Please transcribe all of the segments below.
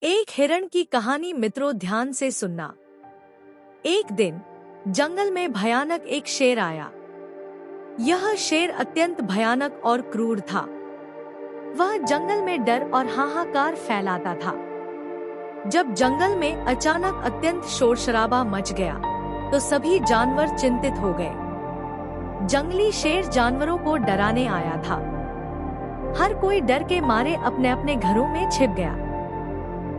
एक हिरण की कहानी। मित्रों, ध्यान से सुनना। एक दिन जंगल में भयानक एक शेर आया। यह शेर अत्यंत भयानक और क्रूर था। वह जंगल में डर और हाहाकार फैलाता था। जब जंगल में अचानक अत्यंत शोर शराबा मच गया तो सभी जानवर चिंतित हो गए। जंगली शेर जानवरों को डराने आया था। हर कोई डर के मारे अपने अपने घरों में छिप गया।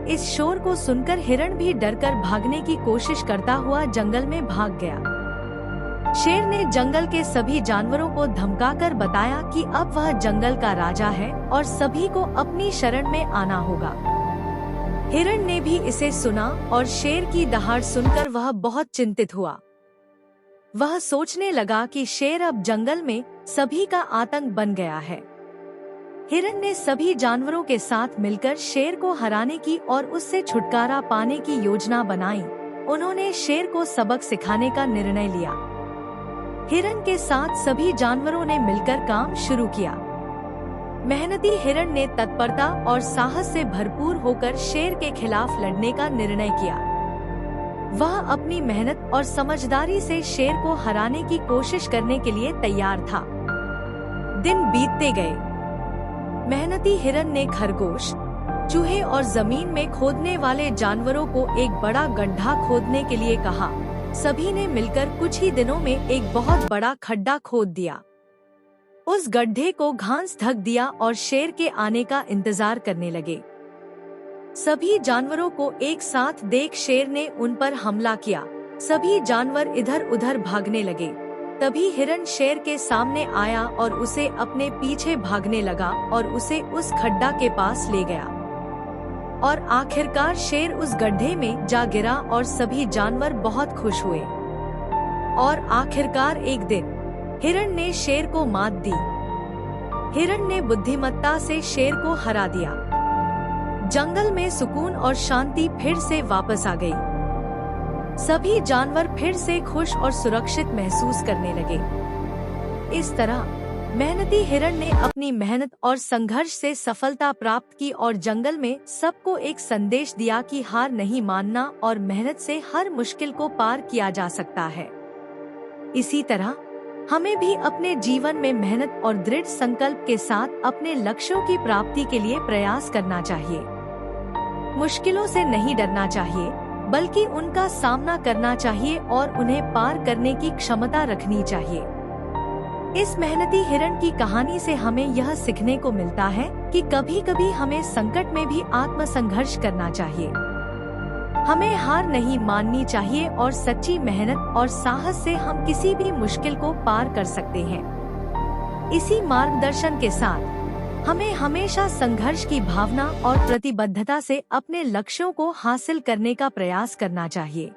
इस शोर को सुनकर हिरण भी डरकर भागने की कोशिश करता हुआ जंगल में भाग गया। शेर ने जंगल के सभी जानवरों को धमकाकर बताया कि अब वह जंगल का राजा है और सभी को अपनी शरण में आना होगा। हिरण ने भी इसे सुना और शेर की दहाड़ सुनकर वह बहुत चिंतित हुआ। वह सोचने लगा कि शेर अब जंगल में सभी का आतंक बन गया है। हिरण ने सभी जानवरों के साथ मिलकर शेर को हराने की और उससे छुटकारा पाने की योजना बनाई। उन्होंने शेर को सबक सिखाने का निर्णय लिया। हिरण के साथ सभी जानवरों ने मिलकर काम शुरू किया। मेहनती हिरण ने तत्परता और साहस से भरपूर होकर शेर के खिलाफ लड़ने का निर्णय किया। वह अपनी मेहनत और समझदारी से शेर को हराने की कोशिश करने के लिए तैयार था। दिन बीतते गए। मेहनती हिरण ने खरगोश, चूहे और जमीन में खोदने वाले जानवरों को एक बड़ा गड्ढा खोदने के लिए कहा। सभी ने मिलकर कुछ ही दिनों में एक बहुत बड़ा खड्डा खोद दिया। उस गड्ढे को घास ढक दिया और शेर के आने का इंतजार करने लगे। सभी जानवरों को एक साथ देख शेर ने उन पर हमला किया। सभी जानवर इधर उधर भागने लगे। तभी हिरण शेर के सामने आया और उसे अपने पीछे भागने लगा और उसे उस खड्डा के पास ले गया। और आखिरकार शेर उस गड्ढे में जा गिरा और सभी जानवर बहुत खुश हुए। और आखिरकार एक दिन हिरण ने शेर को मात दी। हिरण ने बुद्धिमत्ता से शेर को हरा दिया। जंगल में सुकून और शांति फिर से वापस आ गई। सभी जानवर फिर से खुश और सुरक्षित महसूस करने लगे। इस तरह मेहनती हिरण ने अपनी मेहनत और संघर्ष से सफलता प्राप्त की और जंगल में सबको एक संदेश दिया कि हार नहीं मानना और मेहनत से हर मुश्किल को पार किया जा सकता है। इसी तरह हमें भी अपने जीवन में मेहनत और दृढ़ संकल्प के साथ अपने लक्ष्यों की प्राप्ति के लिए प्रयास करना चाहिए। मुश्किलों से नहीं डरना चाहिए, बल्कि उनका सामना करना चाहिए और उन्हें पार करने की क्षमता रखनी चाहिए। इस मेहनती हिरण की कहानी से हमें यह सीखने को मिलता है कि कभी कभी हमें संकट में भी आत्मसंघर्ष करना चाहिए। हमें हार नहीं माननी चाहिए और सच्ची मेहनत और साहस से हम किसी भी मुश्किल को पार कर सकते हैं। इसी मार्गदर्शन के साथ हमें हमेशा संघर्ष की भावना और प्रतिबद्धता से अपने लक्ष्यों को हासिल करने का प्रयास करना चाहिए।